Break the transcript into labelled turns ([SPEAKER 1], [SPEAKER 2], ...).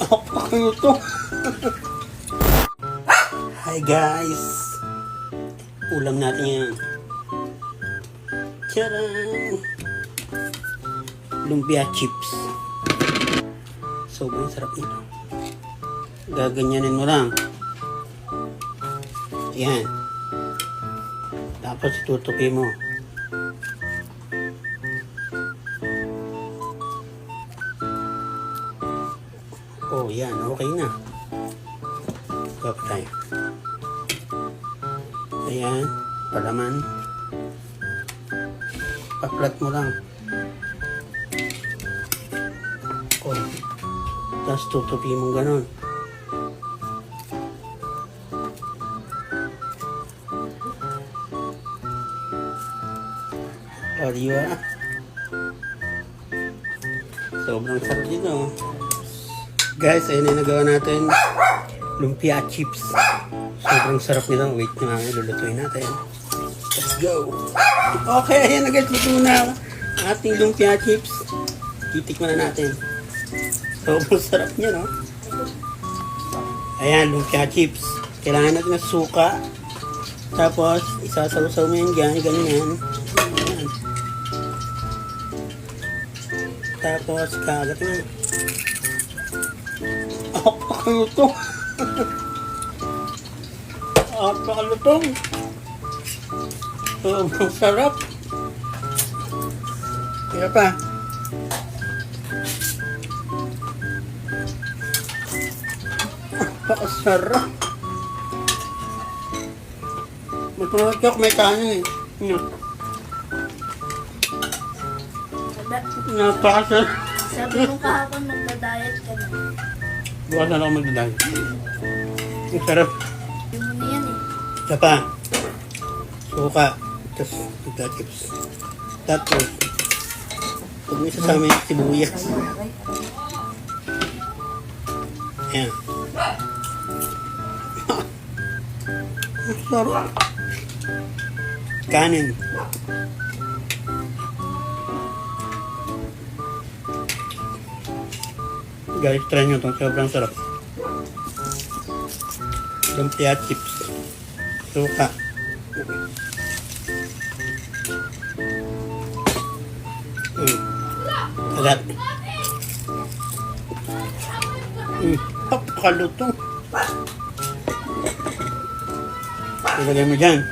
[SPEAKER 1] Ano to? Hi guys! Ulam natin yan. Tcharam! Lumpia chips. Sobrang sarap nito. Gaganyanin mo lang. Yan. Tapos tutupi mo. Oh, yan. Okay na. Gap tayo. Ayan. Palaman. Paplat mo lang. Oh. Tapos tutupi mo ganon. O, diba? Sobrang sarap dito. Guys, ayun na nagawa natin. Lumpia chips. Sobrang sarap nito. Wait na nga, lulutuin natin. Let's go! Okay, ayan na guys. Luto na ating lumpia chips. Titikman na natin. Sobrang sarap niya, no? Ayan, lumpia chips. Kailangan natin ng suka. Tapos, isasaw-saw mo yan dyan. Ganyan. Ayan. Tapos, kagat na. Apakaluto. Apakalutong. Sobrang sarap. Kaya pa. Apakasarap. Magpunod ka kung may kanin eh. Napakasarap.
[SPEAKER 2] Sabi mo kahapon magda-diet ka na.
[SPEAKER 1] Bukas na lang ako magdadahil. Ang sarap.
[SPEAKER 2] Hindi mo na yan eh.
[SPEAKER 1] Isa pa. Suka. Tapos ito chips. Tapos huwag mo isasama yung sibuyas. Ayan. Ang sarap. Kanin. Guys, try nyo itong sobrang sarap. Lumpia chips. Suka. Agat. Napakalutong. Ilagay mo dyan.